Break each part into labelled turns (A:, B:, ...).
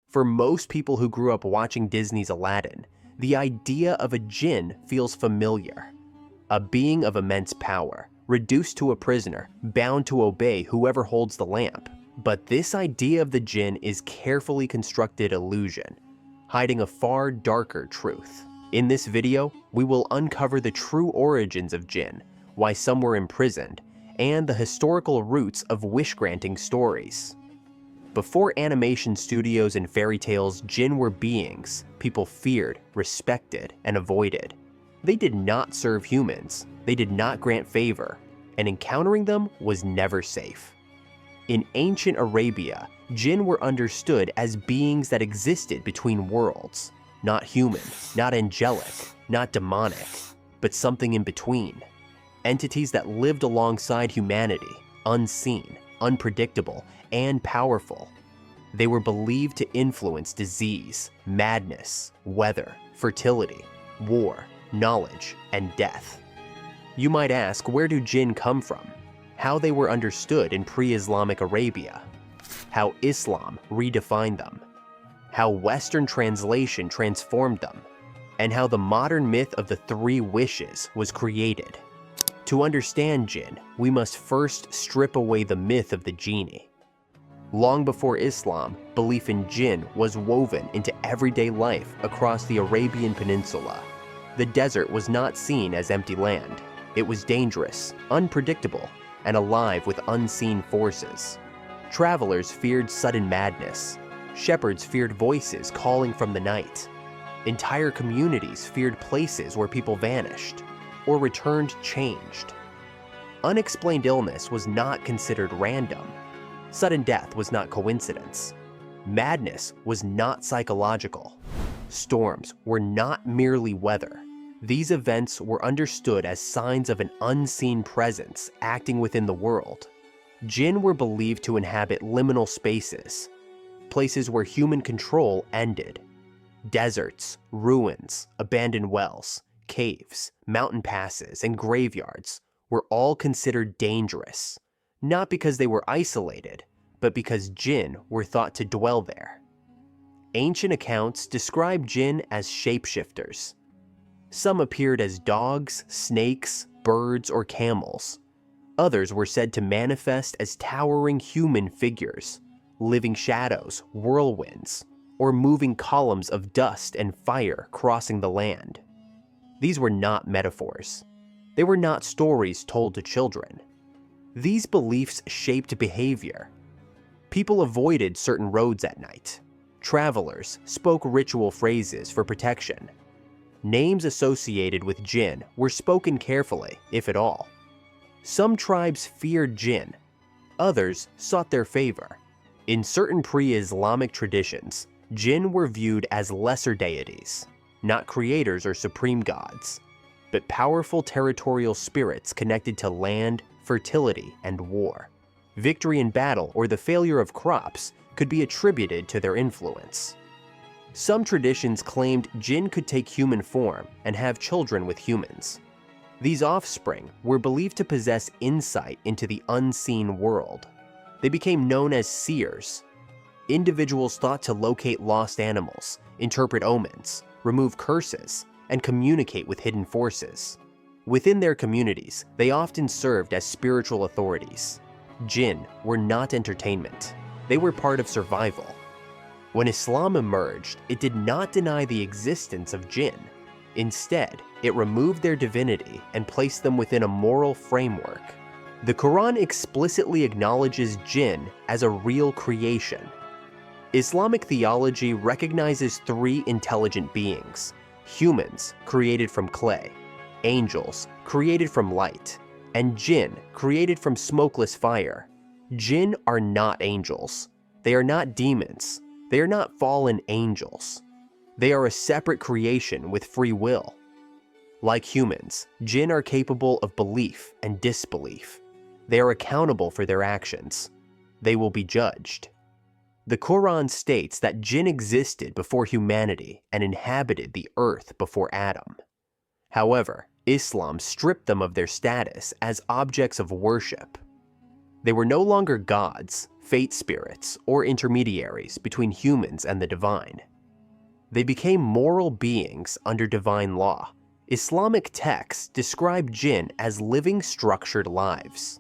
A: For most people who grew up watching Disney's Aladdin, the idea of a jinn feels familiar. A being of immense power, reduced to a prisoner, bound to obey whoever holds the lamp. But this idea of the jinn is carefully constructed illusion, hiding a far darker truth. In this video, we will uncover the true origins of jinn, why some were imprisoned, and the historical roots of wish-granting stories. Before animation studios and fairy tales, jinn were beings people feared, respected, and avoided. They did not serve humans, they did not grant favor, and encountering them was never safe. In ancient Arabia, jinn were understood as beings that existed between worlds, not human, not angelic, not demonic, but something in between. Entities that lived alongside humanity, unseen, unpredictable, and powerful. They were believed to influence disease, madness, weather, fertility, war, knowledge, and death. You might ask, where do jinn come from? How they were understood in pre-Islamic Arabia, how Islam redefined them, how Western translation transformed them, and how the modern myth of the three wishes was created. To understand jinn, we must first strip away the myth of the genie. Long before Islam, belief in jinn was woven into everyday life across the Arabian Peninsula. The desert was not seen as empty land. It was dangerous, unpredictable, and alive with unseen forces. Travelers feared sudden madness. Shepherds feared voices calling from the night. Entire communities feared places where people vanished or returned changed. Unexplained illness was not considered random. Sudden death was not coincidence. Madness was not psychological. Storms were not merely weather. These events were understood as signs of an unseen presence acting within the world. Jinn were believed to inhabit liminal spaces, places where human control ended. Deserts, ruins, abandoned wells, caves, mountain passes, and graveyards were all considered dangerous, not because they were isolated, but because jinn were thought to dwell there. Ancient accounts describe jinn as shapeshifters. Some appeared as dogs, snakes, birds, or camels. Others were said to manifest as towering human figures, living shadows, whirlwinds, or moving columns of dust and fire crossing the land. These were not metaphors. They were not stories told to children. These beliefs shaped behavior. People avoided certain roads at night. Travelers spoke ritual phrases for protection. Names associated with jinn were spoken carefully, if at all. Some tribes feared jinn. Others sought their favor. In certain pre-Islamic traditions, jinn were viewed as lesser deities, not creators or supreme gods, but powerful territorial spirits connected to land, fertility, and war. Victory in battle or the failure of crops could be attributed to their influence. Some traditions claimed jinn could take human form and have children with humans. These offspring were believed to possess insight into the unseen world. They became known as seers. Individuals thought to locate lost animals, interpret omens, remove curses, and communicate with hidden forces. Within their communities, they often served as spiritual authorities. Jinn were not entertainment. They were part of survival. When Islam emerged, it did not deny the existence of jinn. Instead, it removed their divinity and placed them within a moral framework. The Qur'an explicitly acknowledges jinn as a real creation. Islamic theology recognizes three intelligent beings: humans created from clay, angels created from light, and jinn created from smokeless fire. Jinn are not angels. They are not demons. They are not fallen angels. They are a separate creation with free will. Like humans, jinn are capable of belief and disbelief. They are accountable for their actions. They will be judged. The Qur'an states that jinn existed before humanity and inhabited the earth before Adam. However, Islam stripped them of their status as objects of worship. They were no longer gods, fate spirits, or intermediaries between humans and the divine. They became moral beings under divine law. Islamic texts describe jinn as living structured lives.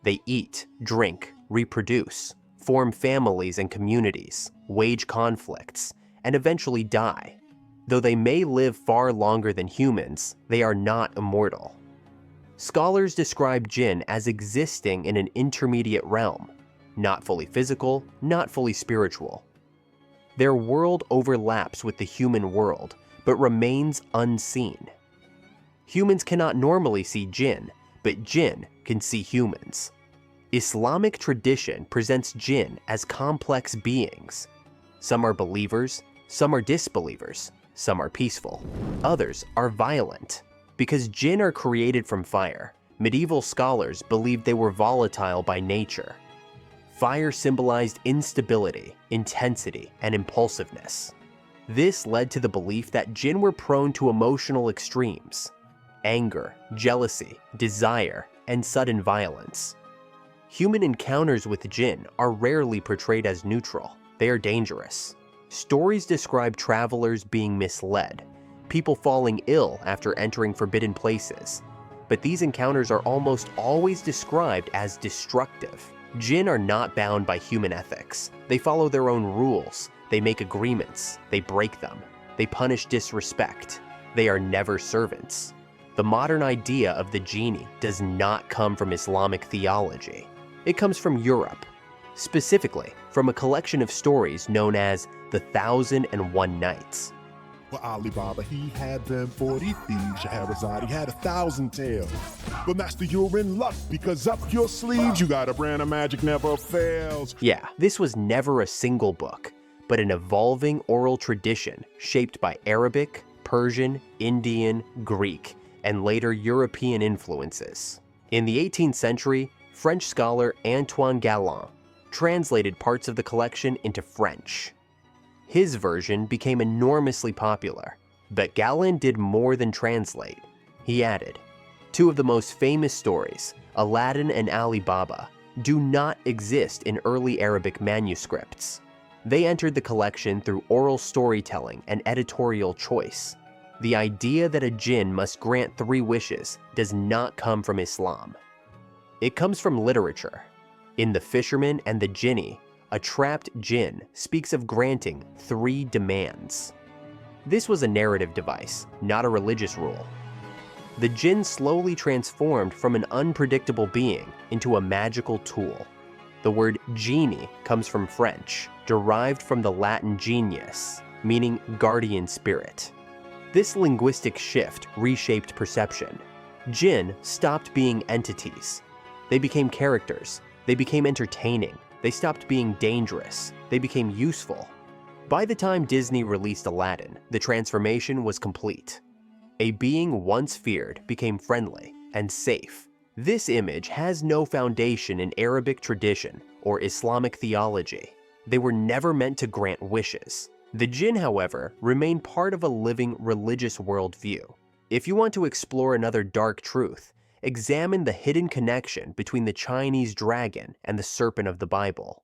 A: They eat, drink, reproduce, form families and communities, wage conflicts, and eventually die. Though they may live far longer than humans, they are not immortal. Scholars describe jinn as existing in an intermediate realm, not fully physical, not fully spiritual. Their world overlaps with the human world, but remains unseen. Humans cannot normally see jinn, but jinn can see humans. Islamic tradition presents jinn as complex beings. Some are believers, some are disbelievers, some are peaceful, others are violent. Because jinn are created from fire, medieval scholars believed they were volatile by nature. Fire symbolized instability, intensity, and impulsiveness. This led to the belief that jinn were prone to emotional extremes: anger, jealousy, desire, and sudden violence. Human encounters with jinn are rarely portrayed as neutral. They are dangerous. Stories describe travelers being misled, people falling ill after entering forbidden places, but these encounters are almost always described as destructive. Jinn are not bound by human ethics. They follow their own rules. They make agreements. They break them. They punish disrespect. They are never servants. The modern idea of the genie does not come from Islamic theology. It comes from Europe, specifically from a collection of stories known as the 1001 Nights.
B: Well, Alibaba, he had them 40 thieves. Shahrazad, he had 1,000 tales. But master, you're in luck, because up your sleeves, you got a brand of magic never fails.
A: Yeah, this was never a single book, but an evolving oral tradition shaped by Arabic, Persian, Indian, Greek, and later European influences. In the 18th century, French scholar Antoine Galland translated parts of the collection into French. His version became enormously popular, but Galland did more than translate. He added, two of the most famous stories, Aladdin and Ali Baba, do not exist in early Arabic manuscripts. They entered the collection through oral storytelling and editorial choice. The idea that a jinn must grant 3 wishes does not come from Islam. It comes from literature. In The Fisherman and the Genie, a trapped jinn speaks of granting 3 demands. This was a narrative device, not a religious rule. The jinn slowly transformed from an unpredictable being into a magical tool. The word genie comes from French, derived from the Latin genius, meaning guardian spirit. This linguistic shift reshaped perception. Jinn stopped being entities. They became characters. They became entertaining. They stopped being dangerous. They became useful. By the time Disney released Aladdin, the transformation was complete. A being once feared became friendly and safe. This image has no foundation in Arabic tradition or Islamic theology. They were never meant to grant wishes. The jinn, however, remain part of a living religious worldview. If you want to explore another dark truth, examine the hidden connection between the Chinese dragon and the serpent of the Bible.